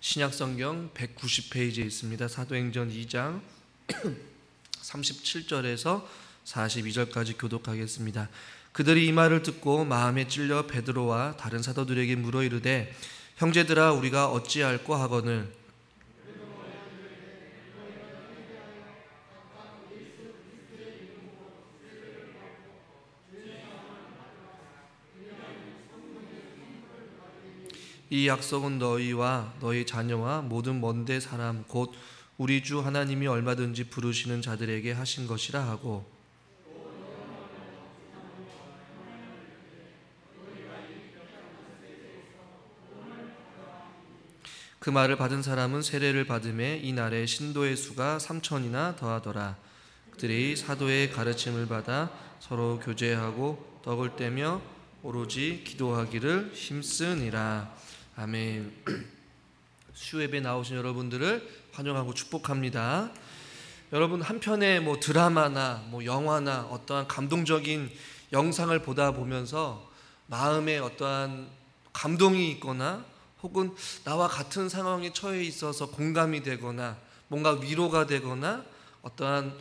신약성경 190페이지에 있습니다. 사도행전 2장 37절에서 42절까지 교독하겠습니다. 그들이 이 말을 듣고 마음에 찔려 베드로와 다른 사도들에게 물어 이르되 형제들아 우리가 어찌할꼬 하거늘 이 약속은 너희와 너희 자녀와 모든 먼데 사람 곧 우리 주 하나님이 얼마든지 부르시는 자들에게 하신 것이라 하고 그 말을 받은 사람은 세례를 받음에 이날에 신도의 수가 3,000이나 더하더라. 그들이 사도의 가르침을 받아 서로 교제하고 떡을 떼며 오로지 기도하기를 힘쓰니라. 아멘. 수요예배 나오신 여러분들을 환영하고 축복합니다. 여러분 한편의 드라마나 영화나 어떠한 감동적인 영상을 보다 보면서 마음에 어떠한 감동이 있거나 혹은 나와 같은 상황에 처해 있어서 공감이 되거나 뭔가 위로가 되거나 어떠한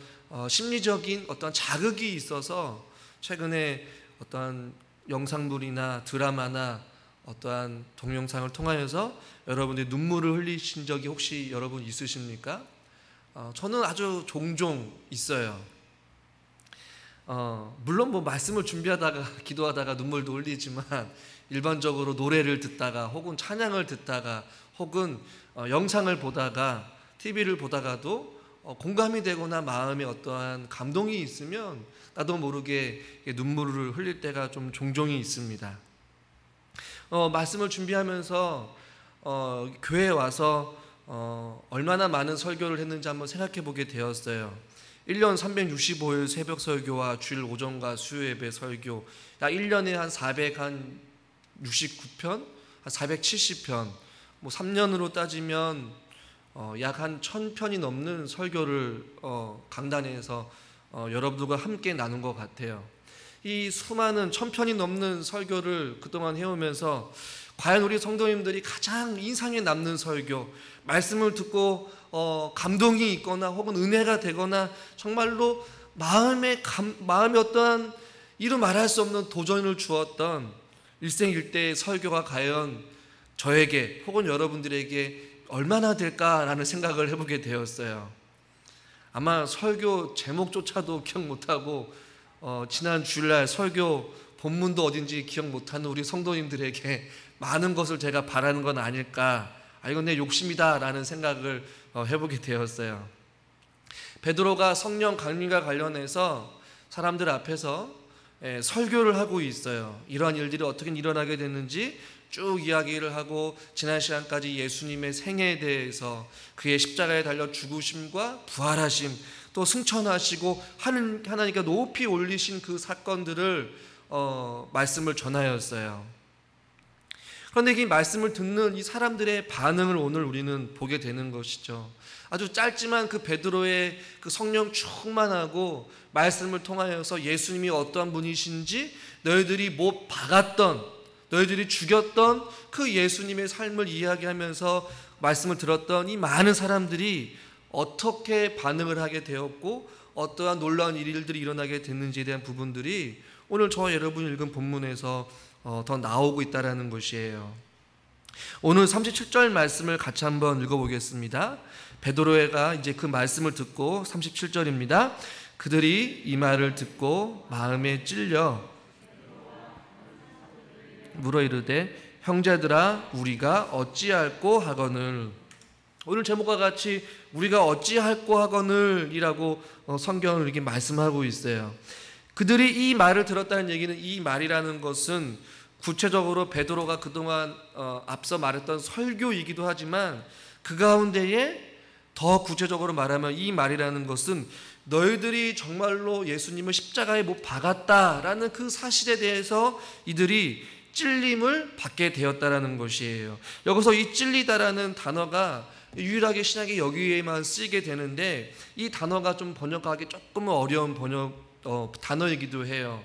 심리적인 어떠한 자극이 있어서 최근에 어떠한 영상물이나 드라마나 어떠한 동영상을 통하여서 여러분들이 눈물을 흘리신 적이 혹시 여러분 있으십니까? 저는 아주 종종 있어요. 물론 말씀을 준비하다가 기도하다가 눈물도 흘리지만 일반적으로 노래를 듣다가 혹은 찬양을 듣다가 혹은 영상을 보다가 TV를 보다가도 공감이 되거나 마음에 어떠한 감동이 있으면 나도 모르게 눈물을 흘릴 때가 좀 종종이 있습니다. 말씀을 준비하면서 교회에 와서 얼마나 많은 설교를 했는지 한번 생각해 보게 되었어요. 1년 365일 새벽 설교와 주일 오전과 수요 예배 설교, 약 1년에 한 469편, 한 470편, 3년으로 따지면 약 한 1000편이 넘는 설교를 강단에서 여러분들과 함께 나눈 것 같아요. 이 수많은 1000편이 넘는 설교를 그동안 해오면서 과연 우리 성도님들이 가장 인상에 남는 설교, 말씀을 듣고 감동이 있거나 혹은 은혜가 되거나 정말로 마음에 어떠한 이루 말할 수 없는 도전을 주었던 일생일대의 설교가 과연 저에게 혹은 여러분들에게 얼마나 될까라는 생각을 해보게 되었어요. 아마 설교 제목조차도 기억 못하고 지난 주일날 설교 본문도 어딘지 기억 못하는 우리 성도님들에게 많은 것을 제가 바라는 건 아닐까, 이건 내 욕심이다 라는 생각을 해보게 되었어요. 베드로가 성령 강림과 관련해서 사람들 앞에서 설교를 하고 있어요. 이러한 일들이 어떻게 일어나게 됐는지 쭉 이야기를 하고 지난 시간까지 예수님의 생애에 대해서 그의 십자가에 달려 죽으심과 부활하심 또 승천하시고 하나님께 높이 올리신 그 사건들을 말씀을 전하였어요. 그런데 이 말씀을 듣는 이 사람들의 반응을 오늘 우리는 보게 되는 것이죠. 아주 짧지만 그 베드로의 그 성령 충만하고 말씀을 통하여서 예수님이 어떠한 분이신지 너희들이 못 박았던 너희들이 죽였던 그 예수님의 삶을 이야기하면서 말씀을 들었던 이 많은 사람들이 어떻게 반응을 하게 되었고 어떠한 놀라운 일들이 일어나게 됐는지에 대한 부분들이 오늘 저와 여러분이 읽은 본문에서 더 나오고 있다는 것이에요. 오늘 37절 말씀을 같이 한번 읽어보겠습니다. 베드로가 이제 그 말씀을 듣고 37절입니다. 그들이 이 말을 듣고 마음에 찔려 물어 이르되 형제들아 우리가 어찌할꼬 하거늘. 오늘 제목과 같이 우리가 어찌할꼬 하거늘 이라고 성경을 이렇게 말씀하고 있어요. 그들이 이 말을 들었다는 얘기는 이 말이라는 것은 구체적으로 베드로가 그동안 앞서 말했던 설교이기도 하지만 그 가운데에 더 구체적으로 말하면 이 말이라는 것은 너희들이 정말로 예수님을 십자가에 못 박았다라는 그 사실에 대해서 이들이 찔림을 받게 되었다라는 것이에요. 여기서 이 찔리다라는 단어가 유일하게 신약에 여기에만 쓰이게 되는데 이 단어가 좀 번역하기 조금 어려운 단어이기도 해요.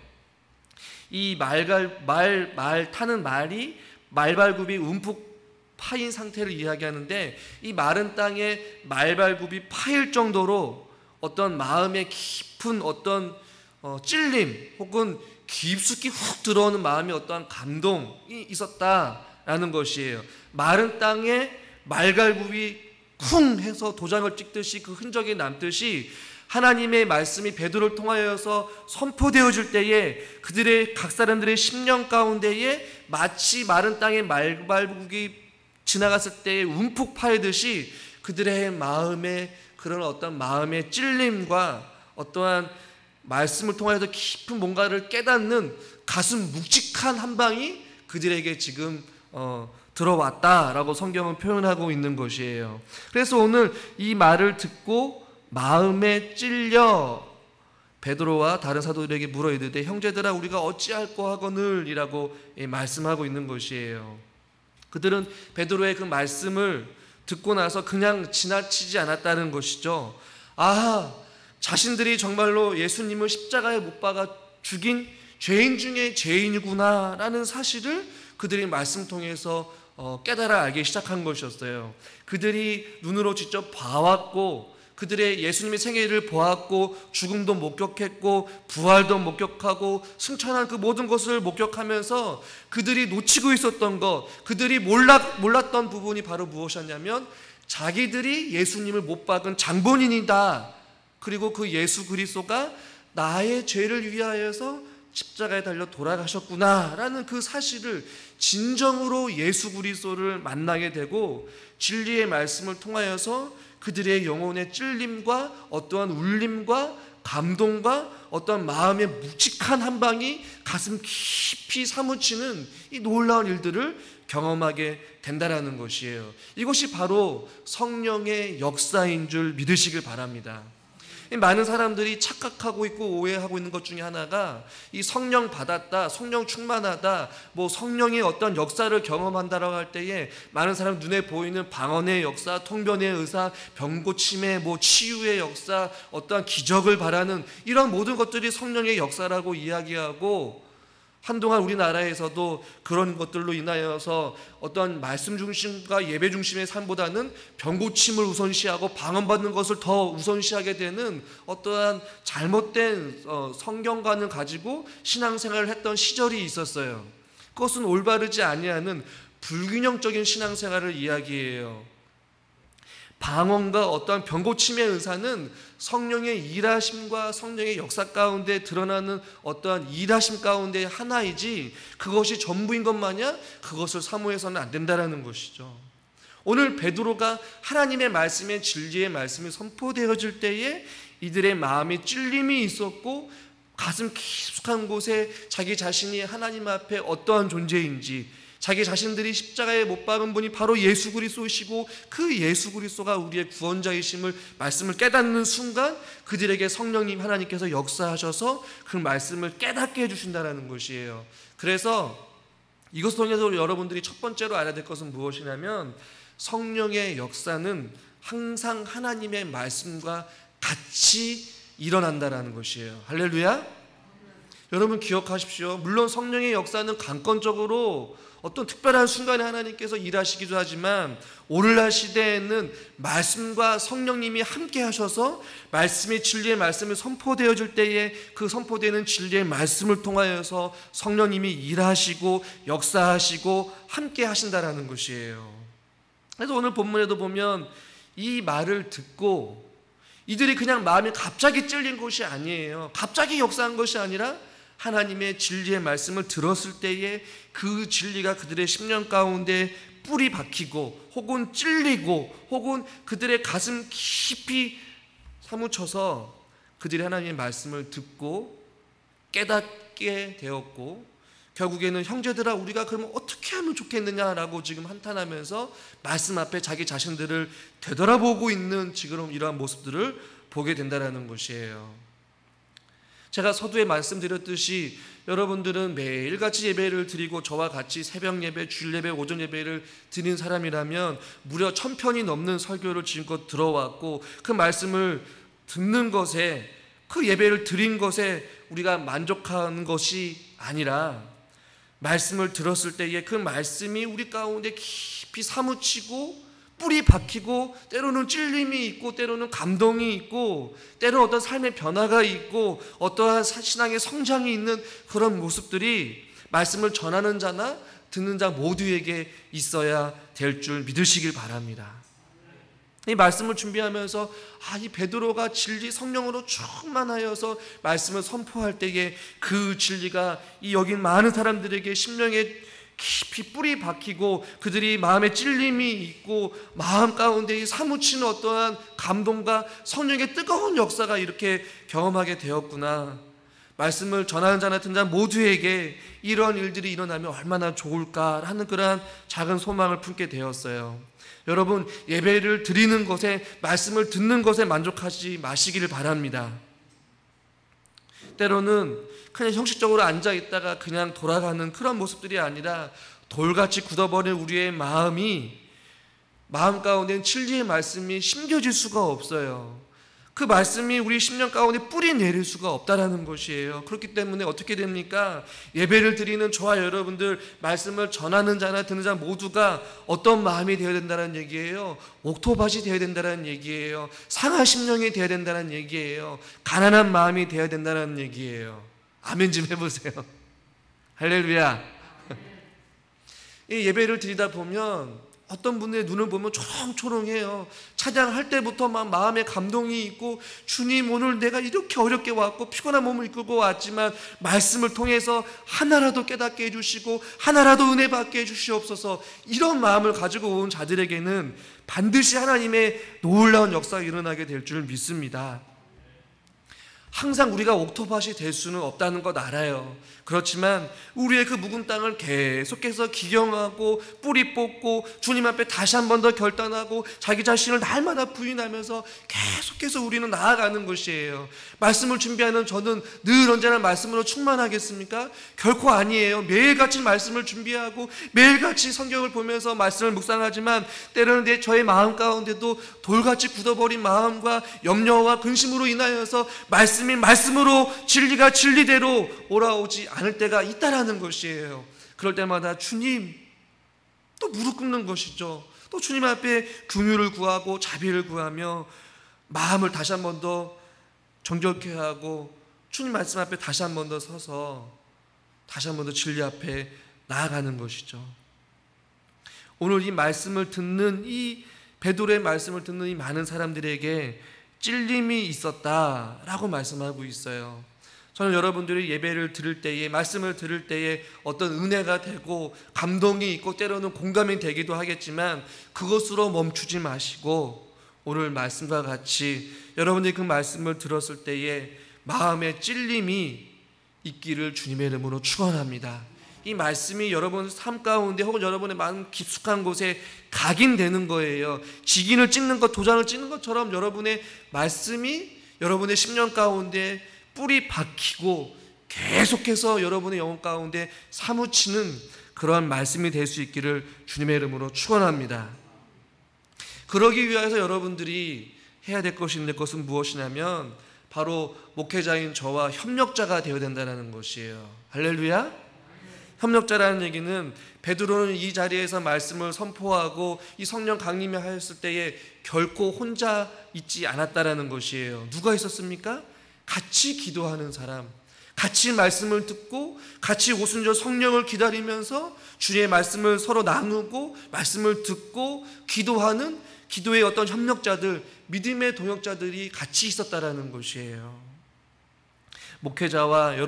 이 말 타는 말이 말발굽이 움푹 파인 상태를 이야기하는데, 이 마른 땅에 말발굽이 파일 정도로 어떤 마음의 깊은 어떤 찔림 혹은 깊숙이 훅 들어오는 마음의 어떠한 감동이 있었다라는 것이에요. 마른 땅에 말갈굽이 쿵 해서 도장을 찍듯이 그 흔적이 남듯이 하나님의 말씀이 베드로를 통하여서 선포되어질 때에 그들의 각 사람들의 심령 가운데에 마치 마른 땅에 말발굽이 지나갔을 때에 움푹 파이듯이 그들의 마음에 그런 어떤 마음의 찔림과 어떠한 말씀을 통해서 깊은 뭔가를 깨닫는 가슴 묵직한 한 방이 그들에게 지금 들어왔다라고 성경은 표현하고 있는 것이에요. 그래서 오늘 이 말을 듣고 마음에 찔려 베드로와 다른 사도들에게 물어 이르되 형제들아 우리가 어찌할꼬 하거늘 이라고 말씀하고 있는 것이에요. 그들은 베드로의 그 말씀을 듣고 나서 그냥 지나치지 않았다는 것이죠. 자신들이 정말로 예수님을 십자가에 못 박아 죽인 죄인 중에 죄인이구나 라는 사실을 그들이 말씀 통해서 깨달아 알기 시작한 것이었어요. 그들이 눈으로 직접 봐왔고 그들의 예수님의 생애를 보았고 죽음도 목격했고 부활도 목격하고 승천한 그 모든 것을 목격하면서 그들이 놓치고 있었던 것, 그들이 몰랐던 부분이 바로 무엇이었냐면 자기들이 예수님을 못 박은 장본인이다. 그리고 그 예수 그리스도가 나의 죄를 위하여서 십자가에 달려 돌아가셨구나 라는 그 사실을 진정으로 예수 그리스도를 만나게 되고 진리의 말씀을 통하여서 그들의 영혼의 찔림과 어떠한 울림과 감동과 어떠한 마음의 묵직한 한 방이 가슴 깊이 사무치는 이 놀라운 일들을 경험하게 된다라는 것이에요. 이것이 바로 성령의 역사인 줄 믿으시길 바랍니다. 많은 사람들이 착각하고 있고 오해하고 있는 것 중에 하나가 이 성령 받았다, 성령 충만하다, 성령의 어떤 역사를 경험한다라고 할 때에 많은 사람 눈에 보이는 방언의 역사, 통변의 의사, 병고침의 치유의 역사, 어떠한 기적을 바라는 이런 모든 것들이 성령의 역사라고 이야기하고 한동안 우리나라에서도 그런 것들로 인하여서 어떤 말씀 중심과 예배 중심의 삶보다는 병고침을 우선시하고 방언받는 것을 더 우선시하게 되는 어떠한 잘못된 성경관을 가지고 신앙생활을 했던 시절이 있었어요. 그것은 올바르지 아니하는 불균형적인 신앙생활을 이야기해요. 방언과 어떠한 병고침의 의사는 성령의 일하심과 성령의 역사 가운데 드러나는 어떠한 일하심 가운데 하나이지 그것이 전부인 것 마냥 그것을 사모해서는 안 된다는 것이죠. 오늘 베드로가 하나님의 말씀의 진리의 말씀이 선포되어질 때에 이들의 마음에 찔림이 있었고 가슴 깊숙한 곳에 자기 자신이 하나님 앞에 어떠한 존재인지 자기 자신들이 십자가에 못 박은 분이 바로 예수 그리스도이시고 그 예수 그리스도가 우리의 구원자이심을 말씀을 깨닫는 순간 그들에게 성령님 하나님께서 역사하셔서 그 말씀을 깨닫게 해주신다는 것이에요. 그래서 이것을 통해서 여러분들이 첫 번째로 알아야 될 것은 무엇이냐면 성령의 역사는 항상 하나님의 말씀과 같이 일어난다는 것이에요. 할렐루야. 여러분 기억하십시오. 물론 성령의 역사는 강권적으로 어떤 특별한 순간에 하나님께서 일하시기도 하지만 오늘날 시대에는 말씀과 성령님이 함께 하셔서 말씀의 진리의 말씀이 선포되어질 때에 그 선포되는 진리의 말씀을 통하여서 성령님이 일하시고 역사하시고 함께 하신다라는 것이에요. 그래서 오늘 본문에도 보면 이 말을 듣고 이들이 그냥 마음이 갑자기 찔린 것이 아니에요. 갑자기 역사한 것이 아니라 하나님의 진리의 말씀을 들었을 때에 그 진리가 그들의 심령 가운데 뿌리 박히고 혹은 찔리고 혹은 그들의 가슴 깊이 사무쳐서 그들이 하나님의 말씀을 듣고 깨닫게 되었고 결국에는 형제들아 우리가 그러면 어떻게 하면 좋겠느냐라고 지금 한탄하면서 말씀 앞에 자기 자신들을 되돌아보고 있는 지금 이러한 모습들을 보게 된다는 것이에요. 제가 서두에 말씀드렸듯이 여러분들은 매일같이 예배를 드리고 저와 같이 새벽 예배, 주일 예배, 오전 예배를 드린 사람이라면 무려 1000편이 넘는 설교를 지금껏 들어왔고 그 말씀을 듣는 것에 그 예배를 드린 것에 우리가 만족하는 것이 아니라 말씀을 들었을 때에 그 말씀이 우리 가운데 깊이 깊이 사무치고 뿌리 박히고 때로는 찔림이 있고 때로는 감동이 있고 때로는 어떤 삶의 변화가 있고 어떠한 신앙의 성장이 있는 그런 모습들이 말씀을 전하는 자나 듣는 자 모두에게 있어야 될 줄 믿으시길 바랍니다. 이 말씀을 준비하면서 이 베드로가 진리 성령으로 충만하여서 말씀을 선포할 때에 그 진리가 이 여긴 많은 사람들에게 심령에 깊이 뿌리 박히고 그들이 마음에 찔림이 있고 마음 가운데 사무치는 어떠한 감동과 성령의 뜨거운 역사가 이렇게 경험하게 되었구나. 말씀을 전하는 자나 듣는 자 모두에게 이런 일들이 일어나면 얼마나 좋을까 하는 그러한 작은 소망을 품게 되었어요. 여러분, 예배를 드리는 것에, 말씀을 듣는 것에 만족하지 마시기를 바랍니다. 때로는 그냥 형식적으로 앉아있다가 그냥 돌아가는 그런 모습들이 아니라 돌같이 굳어버린 우리의 마음 가운데는 진리의 말씀이 심겨질 수가 없어요. 그 말씀이 우리 심령 가운데 뿌리 내릴 수가 없다라는 것이에요. 그렇기 때문에 어떻게 됩니까? 예배를 드리는 저와 여러분들, 말씀을 전하는 자나 듣는 자 모두가 어떤 마음이 되어야 된다는 얘기예요? 옥토밭이 되어야 된다는 얘기예요. 상한 심령이 되어야 된다는 얘기예요. 가난한 마음이 되어야 된다는 얘기예요. 아멘 좀 해보세요. 할렐루야. 이 예배를 드리다 보면 어떤 분의 눈을 보면 초롱초롱해요. 찬양할 때부터 막 마음에 감동이 있고, 주님 오늘 내가 이렇게 어렵게 왔고 피곤한 몸을 이끌고 왔지만 말씀을 통해서 하나라도 깨닫게 해주시고 하나라도 은혜 받게 해주시옵소서, 이런 마음을 가지고 온 자들에게는 반드시 하나님의 놀라운 역사가 일어나게 될 줄 믿습니다. 항상 우리가 옥토밭이 될 수는 없다는 것 알아요. 그렇지만 우리의 그 묵은 땅을 계속해서 기경하고 뿌리 뽑고 주님 앞에 다시 한 번 더 결단하고 자기 자신을 날마다 부인하면서 계속해서 우리는 나아가는 것이에요. 말씀을 준비하는 저는 늘 언제나 말씀으로 충만하겠습니까? 결코 아니에요. 매일같이 말씀을 준비하고 매일같이 성경을 보면서 말씀을 묵상하지만 때로는 저의 마음 가운데도 돌같이 굳어버린 마음과 염려와 근심으로 인하여서 말씀으로 진리가 진리대로 오라오지 않을 때가 있다라는 것이에요. 그럴 때마다 주님, 또 무릎 꿇는 것이죠. 또 주님 앞에 긍휼을 구하고 자비를 구하며 마음을 다시 한 번 더 정결케 하고 주님 말씀 앞에 다시 한 번 더 서서 다시 한 번 더 진리 앞에 나아가는 것이죠. 오늘 이 말씀을 듣는, 이 베드로의 말씀을 듣는 이 많은 사람들에게 찔림이 있었다라고 말씀하고 있어요. 저는 여러분들이 예배를 들을 때에, 말씀을 들을 때에 어떤 은혜가 되고 감동이 있고 때로는 공감이 되기도 하겠지만 그것으로 멈추지 마시고 오늘 말씀과 같이 여러분들이 그 말씀을 들었을 때에 마음의 찔림이 있기를 주님의 이름으로 축원합니다. 이 말씀이 여러분 삶 가운데 혹은 여러분의 마음 깊숙한 곳에 각인되는 거예요. 직인을 찍는 것, 도장을 찍는 것처럼 여러분의 말씀이 여러분의 심령 가운데 뿌리 박히고 계속해서 여러분의 영혼 가운데 사무치는 그러한 말씀이 될 수 있기를 주님의 이름으로 축원합니다. 그러기 위해서 여러분들이 해야 될 것은 무엇이냐면 바로 목회자인 저와 협력자가 되어야 된다는 것이에요. 할렐루야. 협력자라는 얘기는 베드로는 이 자리에서 말씀을 선포하고 이 성령 강림이 하였을 때에 결코 혼자 있지 않았다라는 것이에요. 누가 있었습니까? 같이 기도하는 사람, 같이 말씀을 듣고 같이 오순절 성령을 기다리면서 주의 말씀을 서로 나누고 말씀을 듣고 기도하는 기도의 어떤 협력자들, 믿음의 동역자들이 같이 있었다라는 것이에요. 목회자와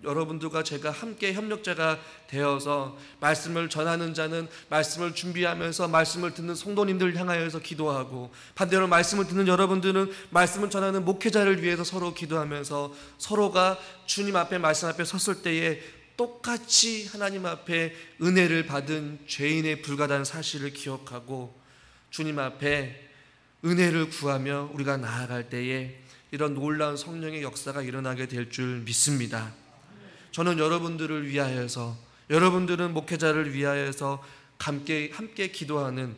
여러분들과 제가 함께 협력자가 되어서 말씀을 전하는 자는 말씀을 준비하면서 말씀을 듣는 성도님들을 향하여서 기도하고, 반대로 말씀을 듣는 여러분들은 말씀을 전하는 목회자를 위해서 서로 기도하면서 서로가 주님 앞에 말씀 앞에 섰을 때에 똑같이 하나님 앞에 은혜를 받은 죄인에 불과하다는 사실을 기억하고 주님 앞에 은혜를 구하며 우리가 나아갈 때에 이런 놀라운 성령의 역사가 일어나게 될 줄 믿습니다. 저는 여러분들을 위하여서, 여러분들은 목회자를 위하여서 함께 기도하는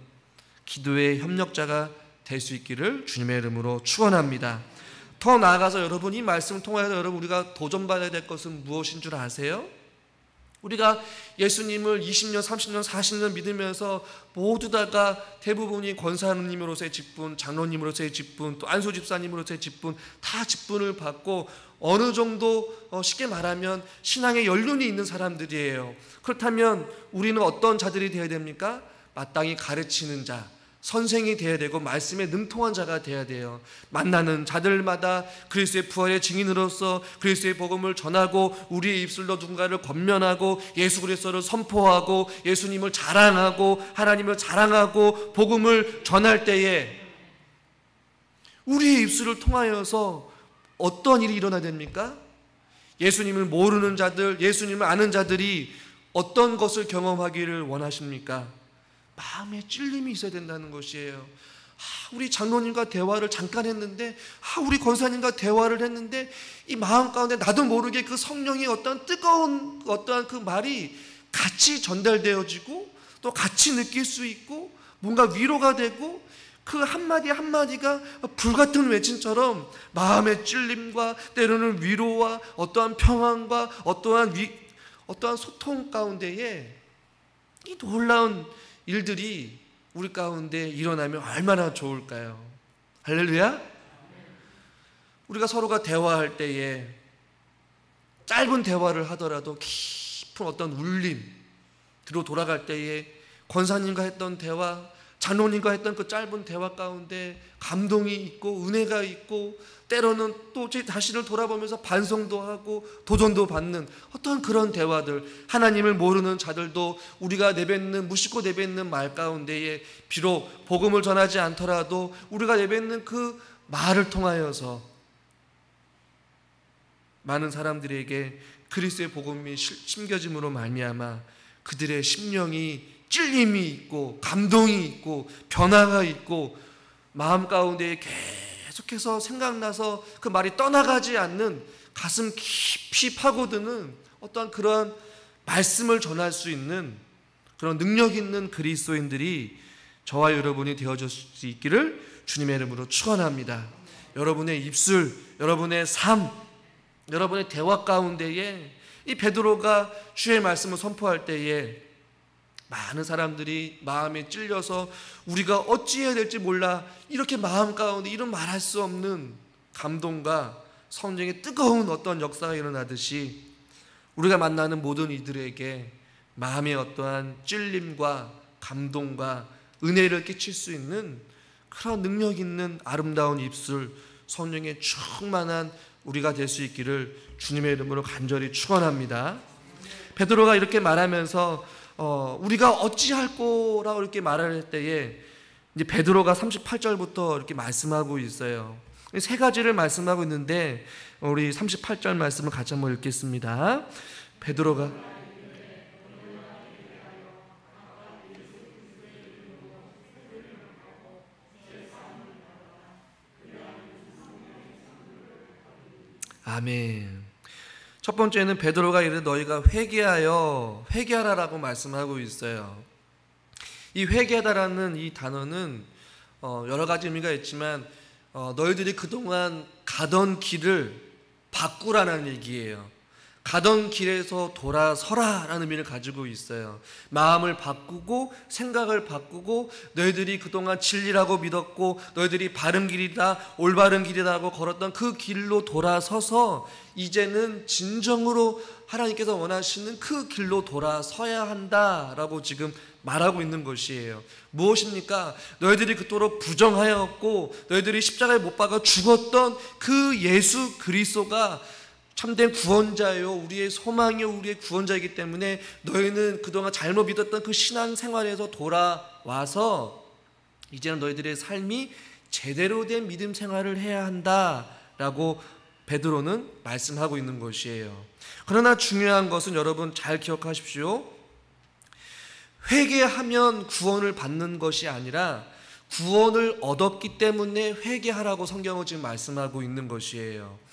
기도의 협력자가 될 수 있기를 주님의 이름으로 축원합니다. 더 나아가서 여러분, 이 말씀을 통하여서 여러분 우리가 도전받아야 될 것은 무엇인 줄 아세요? 우리가 예수님을 20년, 30년, 40년 믿으면서 모두 다가 대부분이 권사님으로서의 직분, 장로님으로서의 직분, 또 안수 집사님으로서의 직분, 다 직분을 받고 어느 정도 쉽게 말하면 신앙의 연륜이 있는 사람들이에요. 그렇다면 우리는 어떤 자들이 되어야 됩니까? 마땅히 가르치는 자, 선생이 되어야 되고 말씀에 능통한 자가 되어야 돼요. 만나는 자들마다 그리스도의 부활의 증인으로서 그리스도의 복음을 전하고 우리의 입술로 누군가를 권면하고 예수 그리스도를 선포하고 예수님을 자랑하고 하나님을 자랑하고 복음을 전할 때에 우리의 입술을 통하여서 어떤 일이 일어나야 됩니까? 예수님을 모르는 자들, 예수님을 아는 자들이 어떤 것을 경험하기를 원하십니까? 마음에 찔림이 있어야 된다는 것이에요. 우리 장로님과 대화를 잠깐 했는데, 우리 권사님과 대화를 했는데 이 마음 가운데 나도 모르게 그 성령의 어떤 뜨거운 어떠한 그 말이 같이 전달되어지고 또 같이 느낄 수 있고 뭔가 위로가 되고 그 한마디 한마디가 불같은 외침처럼 마음의 찔림과 때로는 위로와 어떠한 평안과 어떠한 소통 가운데에 이 놀라운 일들이 우리 가운데 일어나면 얼마나 좋을까요? 할렐루야? 우리가 서로가 대화할 때에 짧은 대화를 하더라도 깊은 어떤 울림으로 돌아갈 때에 권사님과 했던 대화, 장로님과 했던 그 짧은 대화 가운데 감동이 있고 은혜가 있고 때로는 또 제 자신을 돌아보면서 반성도 하고 도전도 받는 어떤 그런 대화들, 하나님을 모르는 자들도 우리가 내뱉는 무심코 내뱉는 말 가운데에 비록 복음을 전하지 않더라도 우리가 내뱉는 그 말을 통하여서 많은 사람들에게 그리스도의 복음이 심겨짐으로 말미암아 그들의 심령이 찔림이 있고 감동이 있고 변화가 있고 마음 가운데 계속해서 생각나서 그 말이 떠나가지 않는 가슴 깊이 파고드는 어떠한 그러한 말씀을 전할 수 있는 그런 능력 있는 그리스도인들이 저와 여러분이 되어줄 수 있기를 주님의 이름으로 축원합니다. 여러분의 입술, 여러분의 삶, 여러분의 대화 가운데에 이 베드로가 주의 말씀을 선포할 때에 많은 사람들이 마음에 찔려서 우리가 어찌해야 될지 몰라 이렇게 마음 가운데 이런 말할 수 없는 감동과 성령의 뜨거운 어떤 역사가 일어나듯이 우리가 만나는 모든 이들에게 마음의 어떠한 찔림과 감동과 은혜를 끼칠 수 있는 그런 능력 있는 아름다운 입술, 성령의 충만한 우리가 될 수 있기를 주님의 이름으로 간절히 축원합니다. 베드로가 이렇게 말하면서 우리가 어찌할 거라고 이렇게 말할 때에 이제 베드로가 38절부터 이렇게 말씀하고 있어요. 세 가지를 말씀하고 있는데 우리 38절 말씀을 같이 한번 읽겠습니다. 베드로가 아멘. 첫 번째는 베드로가 이르되 너희가 회개하라라고 말씀하고 있어요. 이 회개하다라는 이 단어는 여러 가지 의미가 있지만 너희들이 그동안 가던 길을 바꾸라는 얘기예요. 가던 길에서 돌아서라라는 의미를 가지고 있어요. 마음을 바꾸고 생각을 바꾸고 너희들이 그동안 진리라고 믿었고 너희들이 바른 길이다 올바른 길이라고 걸었던 그 길로 돌아서서 이제는 진정으로 하나님께서 원하시는 그 길로 돌아서야 한다라고 지금 말하고 있는 것이에요. 무엇입니까? 너희들이 그토록 부정하였고 너희들이 십자가에 못 박아 죽었던 그 예수 그리스도가 참된 구원자요 우리의 소망이요 우리의 구원자이기 때문에 너희는 그동안 잘못 믿었던 그 신앙생활에서 돌아와서 이제는 너희들의 삶이 제대로 된 믿음 생활을 해야 한다라고 베드로는 말씀하고 있는 것이에요. 그러나 중요한 것은 여러분 잘 기억하십시오. 회개하면 구원을 받는 것이 아니라 구원을 얻었기 때문에 회개하라고 성경은 지금 말씀하고 있는 것이에요.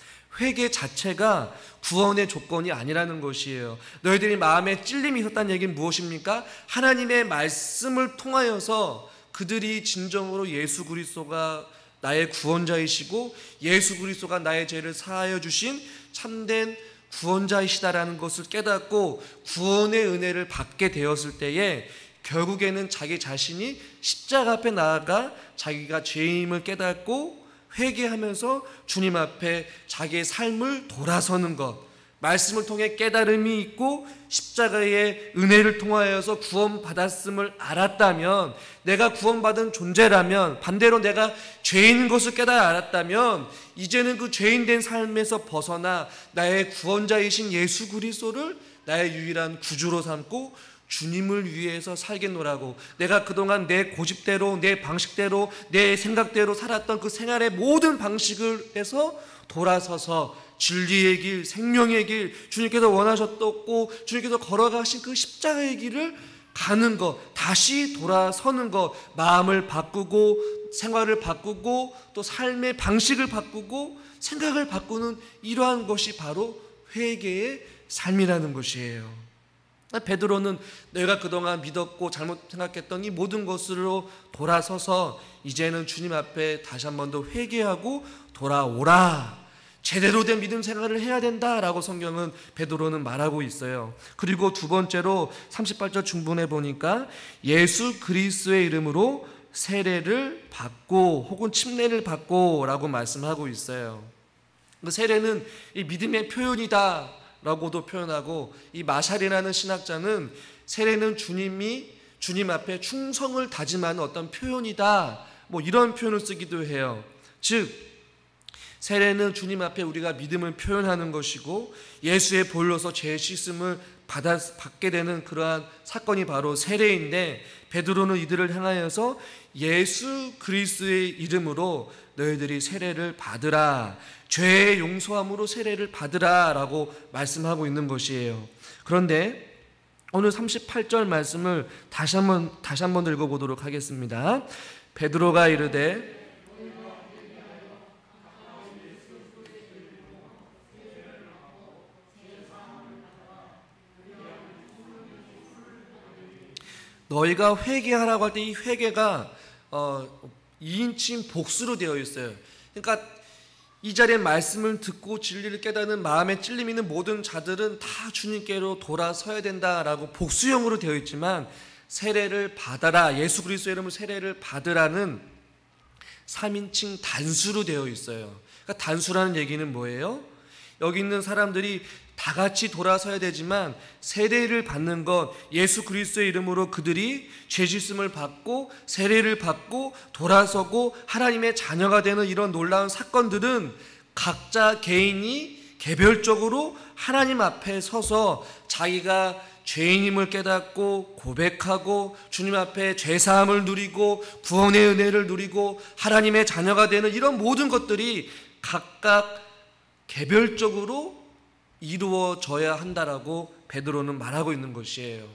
회개 자체가 구원의 조건이 아니라는 것이에요. 너희들이 마음에 찔림이 있었다는 얘기는 무엇입니까? 하나님의 말씀을 통하여서 그들이 진정으로 예수 그리스도가 나의 구원자이시고 예수 그리스도가 나의 죄를 사하여 주신 참된 구원자이시다라는 것을 깨닫고 구원의 은혜를 받게 되었을 때에 결국에는 자기 자신이 십자가 앞에 나아가 자기가 죄임을 깨닫고 회개하면서 주님 앞에 자기의 삶을 돌아서는 것, 말씀을 통해 깨달음이 있고 십자가의 은혜를 통하여서 구원받았음을 알았다면, 내가 구원받은 존재라면, 반대로 내가 죄인인 것을 깨달아 알았다면 이제는 그 죄인된 삶에서 벗어나 나의 구원자이신 예수 그리스도를 나의 유일한 구주로 삼고 주님을 위해서 살겠노라고, 내가 그동안 내 고집대로, 내 방식대로, 내 생각대로 살았던 그 생활의 모든 방식을 해서 돌아서서 진리의 길, 생명의 길, 주님께서 원하셨고 주님께서 걸어가신 그 십자가의 길을 가는 것, 다시 돌아서는 것, 마음을 바꾸고 생활을 바꾸고 또 삶의 방식을 바꾸고 생각을 바꾸는 이러한 것이 바로 회개의 삶이라는 것이에요. 베드로는 내가 그동안 믿었고 잘못 생각했던 이 모든 것으로 돌아서서 이제는 주님 앞에 다시 한 번 더 회개하고 돌아오라, 제대로 된 믿음 생활을 해야 된다라고 성경은 베드로는 말하고 있어요. 그리고 두 번째로 38절 중반에 보니까 예수 그리스도의 이름으로 세례를 받고 혹은 침례를 받고 라고 말씀하고 있어요. 그 세례는 이 믿음의 표현이다 라고도 표현하고, 이 마샬이라는 신학자는 세례는 주님이 주님 앞에 충성을 다짐하는 어떤 표현이다, 뭐 이런 표현을 쓰기도 해요. 즉 세례는 주님 앞에 우리가 믿음을 표현하는 것이고 예수의 보혈로서 죄 씻음을 받게 되는 그러한 사건이 바로 세례인데, 베드로는 이들을 향하여서 예수 그리스도의 이름으로 너희들이 세례를 받으라, 죄의 용서함으로 세례를 받으라 라고 말씀하고 있는 것이에요. 그런데 오늘 38절 말씀을 다시 한번 읽어보도록 하겠습니다. 베드로가 이르되 너희가 회개하라고 할 때 이 회개가 2인칭 복수로 되어 있어요. 그러니까 이 자리에 말씀을 듣고 진리를 깨닫는 마음에 찔림 있는 모든 자들은 다 주님께로 돌아서야 된다라고 복수형으로 되어 있지만, 세례를 받아라, 예수 그리스도의 이름으로 세례를 받으라는 3인칭 단수로 되어 있어요. 그러니까 단수라는 얘기는 뭐예요? 여기 있는 사람들이 다 같이 돌아서야 되지만 세례를 받는 것, 예수 그리스도의 이름으로 그들이 죄 씻음을 받고 세례를 받고 돌아서고 하나님의 자녀가 되는 이런 놀라운 사건들은 각자 개인이 개별적으로 하나님 앞에 서서 자기가 죄인임을 깨닫고 고백하고 주님 앞에 죄사함을 누리고 구원의 은혜를 누리고 하나님의 자녀가 되는 이런 모든 것들이 각각 개별적으로 이루어져야 한다라고 베드로는 말하고 있는 것이에요.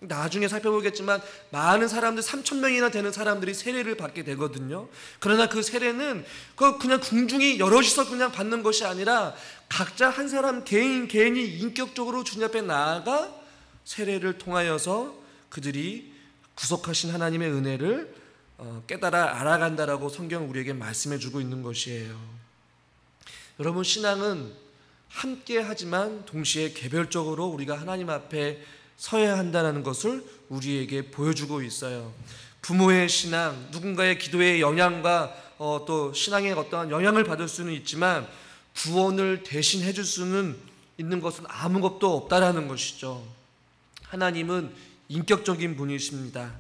나중에 살펴보겠지만 많은 사람들, 3,000명이나 되는 사람들이 세례를 받게 되거든요. 그러나 그 세례는 그냥 궁중이 여럿이서 그냥 받는 것이 아니라 각자 한 사람 개인이 인격적으로 주님 앞에 나아가 세례를 통하여서 그들이 구속하신 하나님의 은혜를 깨달아 알아간다라고 성경은 우리에게 말씀해 주고 있는 것이에요. 여러분, 신앙은 함께 하지만 동시에 개별적으로 우리가 하나님 앞에 서야 한다는 것을 우리에게 보여주고 있어요. 부모의 신앙, 누군가의 기도의 영향과 또 신앙의 어떠한 영향을 받을 수는 있지만 구원을 대신 해줄 수는 있는 것은 아무것도 없다라는 것이죠. 하나님은 인격적인 분이십니다.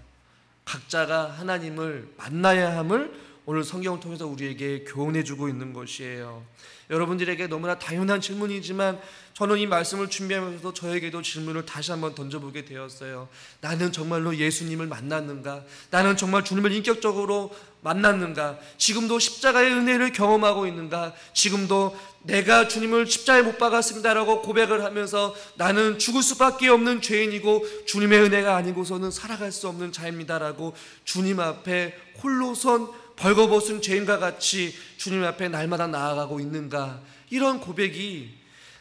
각자가 하나님을 만나야 함을 오늘 성경을 통해서 우리에게 교훈해주고 있는 것이에요. 여러분들에게 너무나 당연한 질문이지만 저는 이 말씀을 준비하면서 저에게도 질문을 다시 한번 던져보게 되었어요. 나는 정말로 예수님을 만났는가? 나는 정말 주님을 인격적으로 만났는가? 지금도 십자가의 은혜를 경험하고 있는가? 지금도 내가 주님을 십자가에 못 박았습니다라고 고백을 하면서 나는 죽을 수밖에 없는 죄인이고 주님의 은혜가 아니고서는 살아갈 수 없는 자입니다라고 주님 앞에 홀로선 벌거벗은 죄인과 같이 주님 앞에 날마다 나아가고 있는가? 이런 고백이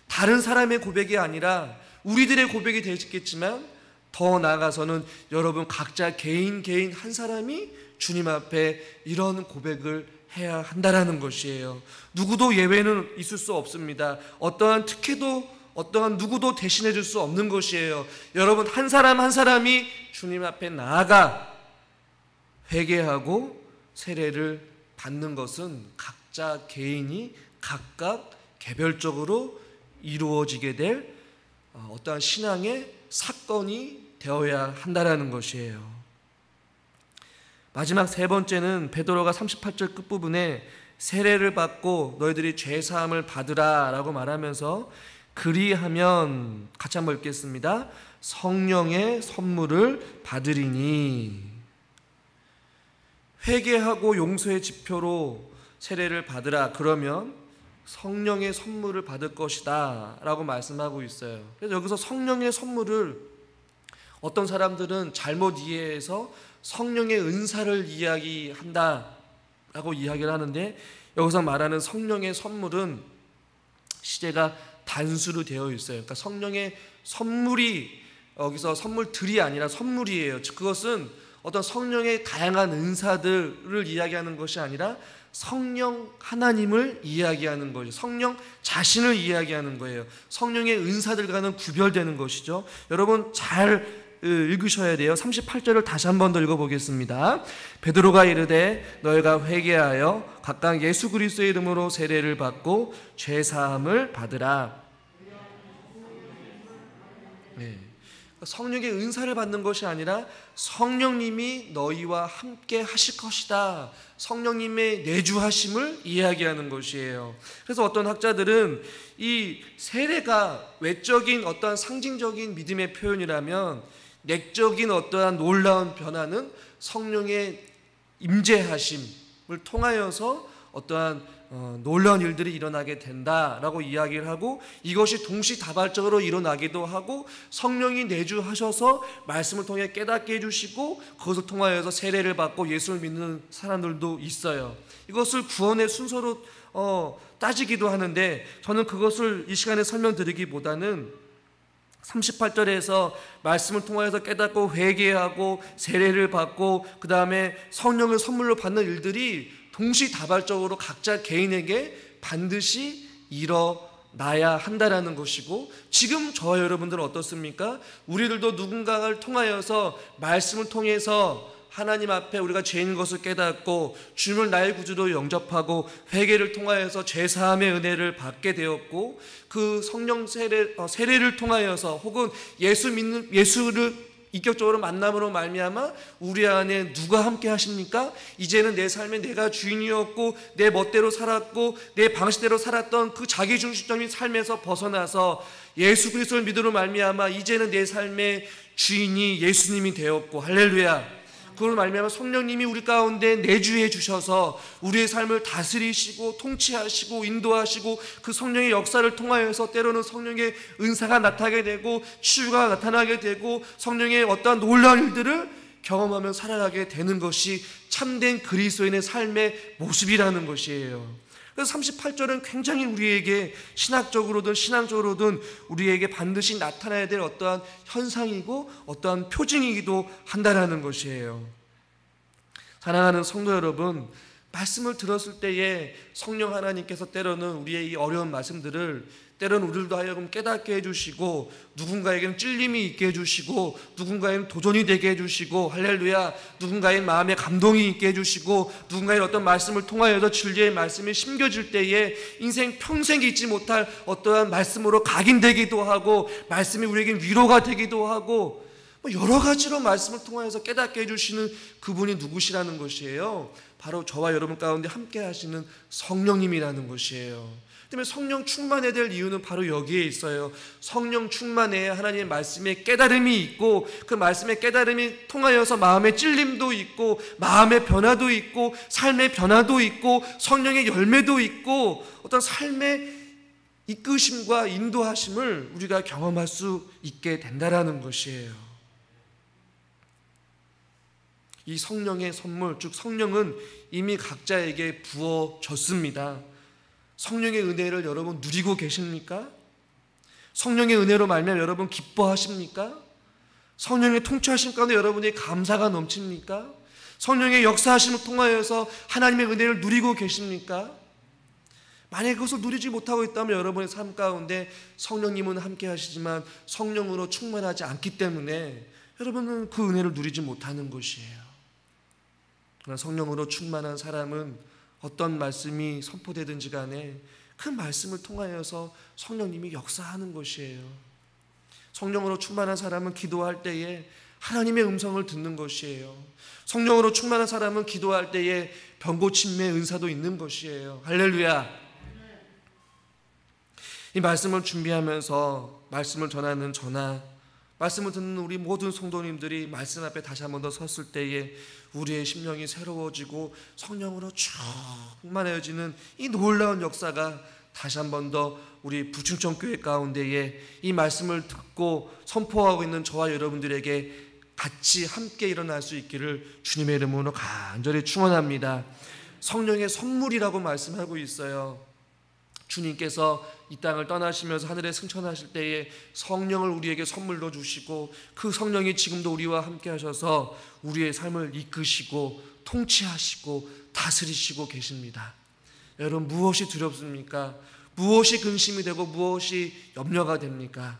다른 사람의 고백이 아니라 우리들의 고백이 되겠지만 더 나아가서는 여러분 각자 개인 한 사람이 주님 앞에 이런 고백을 해야 한다라는 것이에요. 누구도 예외는 있을 수 없습니다. 어떠한 특혜도 어떠한 누구도 대신해 줄 수 없는 것이에요. 여러분 한 사람 한 사람이 주님 앞에 나아가 회개하고 세례를 받는 것은 각자 개인이 각각 개별적으로 이루어지게 될 어떠한 신앙의 사건이 되어야 한다라는 것이에요. 마지막 세 번째는 베드로가 38절 끝부분에 세례를 받고 너희들이 죄사함을 받으라 라고 말하면서 그리하면 같이 한번 읽겠습니다. 성령의 선물을 받으리니. 회개하고 용서의 지표로 세례를 받으라 그러면 성령의 선물을 받을 것이다 라고 말씀하고 있어요. 그래서 여기서 성령의 선물을 어떤 사람들은 잘못 이해해서 성령의 은사를 이야기한다 라고 이야기를 하는데, 여기서 말하는 성령의 선물은 시제가 단수로 되어 있어요. 그러니까 성령의 선물이 여기서 선물들이 아니라 선물이에요. 즉 그것은 어떤 성령의 다양한 은사들을 이야기하는 것이 아니라 성령 하나님을 이야기하는 거죠. 성령 자신을 이야기하는 거예요. 성령의 은사들과는 구별되는 것이죠. 여러분 잘 읽으셔야 돼요. 38절을 다시 한 번 더 읽어보겠습니다. 베드로가 이르되 너희가 회개하여 각각 예수 그리스도의 이름으로 세례를 받고 죄사함을 받으라. 네. 성령의 은사를 받는 것이 아니라 성령님이 너희와 함께 하실 것이다. 성령님의 내주하심을 이야기하는 것이에요. 그래서 어떤 학자들은 이 세례가 외적인 어떠한 상징적인 믿음의 표현이라면 내적인 어떠한 놀라운 변화는 성령의 임재하심을 통하여서 어떠한 놀라운 일들이 일어나게 된다라고 이야기를 하고, 이것이 동시다발적으로 일어나기도 하고 성령이 내주하셔서 말씀을 통해 깨닫게 해주시고 그것을 통하여서 세례를 받고 예수를 믿는 사람들도 있어요. 이것을 구원의 순서로 따지기도 하는데, 저는 그것을 이 시간에 설명드리기보다는 38절에서 말씀을 통하여서 깨닫고 회개하고 세례를 받고 그 다음에 성령을 선물로 받는 일들이 동시다발적으로 각자 개인에게 반드시 일어나야 한다라는 것이고, 지금 저와 여러분들은 어떻습니까? 우리들도 누군가를 통하여서 말씀을 통해서 하나님 앞에 우리가 죄인 것을 깨닫고 주님을 나의 구주로 영접하고 회개를 통하여서 죄사함의 은혜를 받게 되었고, 그 성령 세례를 통하여서 혹은 예수를 인격적으로 만남으로 말미암아 우리 안에 누가 함께 하십니까? 이제는 내 삶에 내가 주인이었고 내 멋대로 살았고 내 방식대로 살았던 그 자기중심적인 삶에서 벗어나서 예수 그리스도를 믿음으로 말미암아 이제는 내 삶의 주인이 예수님이 되었고, 할렐루야. 그걸 말미암아 성령님이 우리 가운데 내주해 주셔서 우리의 삶을 다스리시고 통치하시고 인도하시고 그 성령의 역사를 통하여서 때로는 성령의 은사가 나타나게 되고 치유가 나타나게 되고 성령의 어떠한 놀라운 일들을 경험하며 살아가게 되는 것이 참된 그리스도인의 삶의 모습이라는 것이에요. 그래서 38절은 굉장히 우리에게 신학적으로든 신앙적으로든 우리에게 반드시 나타나야 될 어떠한 현상이고 어떠한 표징이기도 한다라는 것이에요. 사랑하는 성도 여러분, 말씀을 들었을 때에 성령 하나님께서 때로는 우리의 이 어려운 말씀들을 때로는 우리들도 하여금 깨닫게 해주시고 누군가에게는 찔림이 있게 해주시고 누군가에는 도전이 되게 해주시고, 할렐루야, 누군가의 마음에 감동이 있게 해주시고 누군가의 어떤 말씀을 통하여서 진리의 말씀이 심겨질 때에 인생 평생 잊지 못할 어떠한 말씀으로 각인되기도 하고 말씀이 우리에게 위로가 되기도 하고 여러 가지로 말씀을 통하여서 깨닫게 해주시는 그분이 누구시라는 것이에요. 바로 저와 여러분 가운데 함께 하시는 성령님이라는 것이에요. 때문에 성령 충만해야 될 이유는 바로 여기에 있어요. 성령 충만해야 하나님의 말씀에 깨달음이 있고 그 말씀의 깨달음이 통하여서 마음의 찔림도 있고 마음의 변화도 있고 삶의 변화도 있고 성령의 열매도 있고 어떤 삶의 이끄심과 인도하심을 우리가 경험할 수 있게 된다라는 것이에요. 이 성령의 선물, 즉 성령은 이미 각자에게 부어졌습니다. 성령의 은혜를 여러분 누리고 계십니까? 성령의 은혜로 말미암아 여러분 기뻐하십니까? 성령의 통치하심 가운데 여러분의 감사가 넘칩니까? 성령의 역사하심을 통하여서 하나님의 은혜를 누리고 계십니까? 만약에 그것을 누리지 못하고 있다면 여러분의 삶 가운데 성령님은 함께 하시지만 성령으로 충만하지 않기 때문에 여러분은 그 은혜를 누리지 못하는 것이에요. 그러나 성령으로 충만한 사람은 어떤 말씀이 선포되든지 간에 그 말씀을 통하여서 성령님이 역사하는 것이에요. 성령으로 충만한 사람은 기도할 때에 하나님의 음성을 듣는 것이에요. 성령으로 충만한 사람은 기도할 때에 병고침의 은사도 있는 것이에요. 할렐루야. 이 말씀을 준비하면서 말씀을 전하는 저나 말씀을 듣는 우리 모든 성도님들이 말씀 앞에 다시 한 번 더 섰을 때에 우리의 심령이 새로워지고 성령으로 충만해지는 이 놀라운 역사가 다시 한 번 더 우리 부충천교회 가운데에 이 말씀을 듣고 선포하고 있는 저와 여러분들에게 같이 함께 일어날 수 있기를 주님의 이름으로 간절히 축원합니다. 성령의 선물이라고 말씀하고 있어요. 주님께서 이 땅을 떠나시면서 하늘에 승천하실 때에 성령을 우리에게 선물로 주시고 그 성령이 지금도 우리와 함께 하셔서 우리의 삶을 이끄시고 통치하시고 다스리시고 계십니다. 여러분, 무엇이 두렵습니까? 무엇이 근심이 되고 무엇이 염려가 됩니까?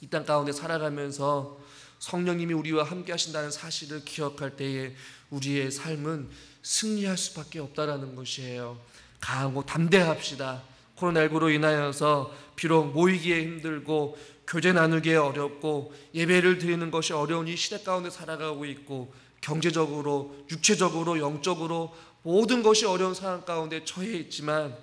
이 땅 가운데 살아가면서 성령님이 우리와 함께 하신다는 사실을 기억할 때에 우리의 삶은 승리할 수밖에 없다라는 것이에요. 강하고 담대합시다. 코로나19로 인하여서 비록 모이기에 힘들고 교제 나누기에 어렵고 예배를 드리는 것이 어려운 이 시대 가운데 살아가고 있고 경제적으로, 육체적으로, 영적으로 모든 것이 어려운 상황 가운데 처해 있지만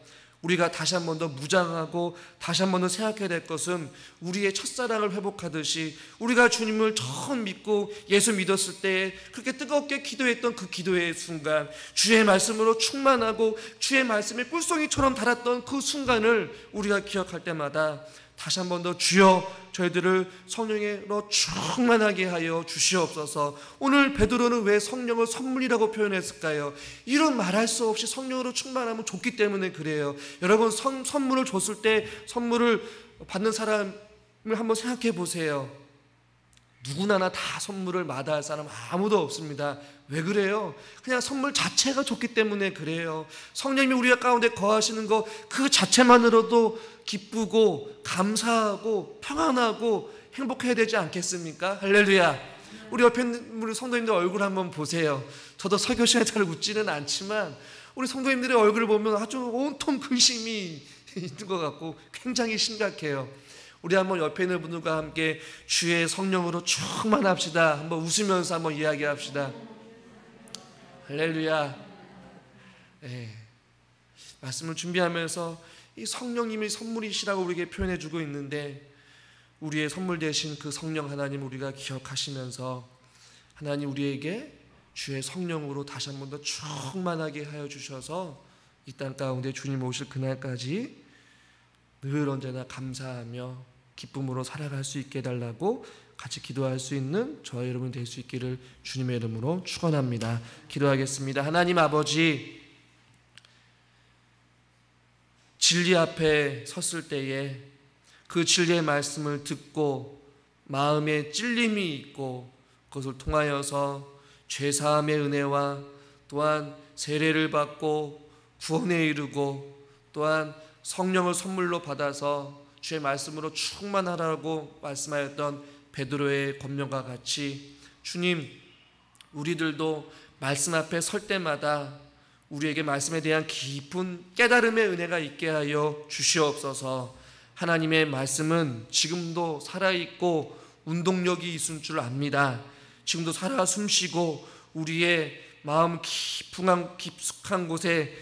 우리가 다시 한 번 더 무장하고 다시 한 번 더 생각해야 될 것은 우리의 첫사랑을 회복하듯이 우리가 주님을 처음 믿고 예수 믿었을 때 그렇게 뜨겁게 기도했던 그 기도의 순간, 주의 말씀으로 충만하고 주의 말씀에 꿀송이처럼 달았던 그 순간을 우리가 기억할 때마다 다시 한 번 더 주여 저희들을 성령으로 충만하게 하여 주시옵소서. 오늘 베드로는 왜 성령을 선물이라고 표현했을까요? 이런 말할 수 없이 성령으로 충만하면 좋기 때문에 그래요. 여러분, 선물을 줬을 때 선물을 받는 사람을 한번 생각해 보세요. 누구나 다 선물을 마다할 사람 아무도 없습니다. 왜 그래요? 그냥 선물 자체가 좋기 때문에 그래요. 성령님이 우리 가운데 거하시는 것 그 자체만으로도 기쁘고 감사하고 평안하고 행복해야 되지 않겠습니까? 할렐루야. 우리 옆에 있는 우리 성도님들 얼굴 한번 보세요. 저도 설교 시간에 잘 웃지는 않지만 우리 성도님들의 얼굴을 보면 아주 온통 근심이 있는 것 같고 굉장히 심각해요. 우리 한번 옆에 있는 분들과 함께 주의 성령으로 충만합시다. 한번 웃으면서 한번 이야기합시다. 할렐루야. 네. 말씀을 준비하면서 이 성령님이 선물이시라고 우리에게 표현해주고 있는데 우리의 선물 되신 그 성령 하나님 우리가 기억하시면서 하나님 우리에게 주의 성령으로 다시 한 번 더 충만하게 하여 주셔서 이 땅 가운데 주님 오실 그날까지 늘 언제나 감사하며 기쁨으로 살아갈 수 있게 해달라고 같이 기도할 수 있는 저와 여러분 될 수 있기를 주님의 이름으로 축원합니다. 기도하겠습니다. 하나님 아버지, 진리 앞에 섰을 때에 그 진리의 말씀을 듣고 마음에 찔림이 있고 그것을 통하여서 죄사함의 은혜와 또한 세례를 받고 구원에 이르고 또한 성령을 선물로 받아서 주의 말씀으로 충만하라고 말씀하였던 베드로의 권면과 같이 주님, 우리들도 말씀 앞에 설 때마다 우리에게 말씀에 대한 깊은 깨달음의 은혜가 있게 하여 주시옵소서. 하나님의 말씀은 지금도 살아있고 운동력이 있을 줄 압니다. 지금도 살아 숨쉬고 우리의 마음 깊숙한 곳에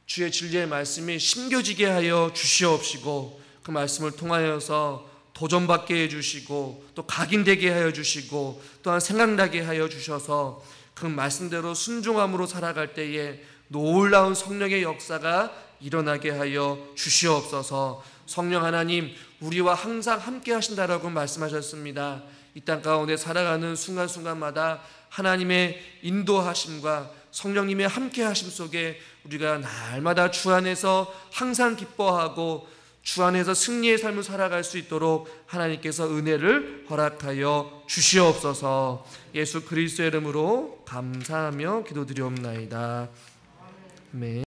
주의 진리의 말씀이 심겨지게 하여 주시옵시고 그 말씀을 통하여서 도전받게 해주시고 또 각인되게 하여 주시고 또한 생각나게 하여 주셔서 그 말씀대로 순종함으로 살아갈 때에 놀라운 성령의 역사가 일어나게 하여 주시옵소서. 성령 하나님, 우리와 항상 함께 하신다라고 말씀하셨습니다. 이 땅 가운데 살아가는 순간순간마다 하나님의 인도하심과 성령님의 함께 하심 속에 우리가 날마다 주 안에서 항상 기뻐하고 주 안에서 승리의 삶을 살아갈 수 있도록 하나님께서 은혜를 허락하여 주시옵소서. 예수 그리스도의 이름으로 감사하며 기도드리옵나이다. 아멘.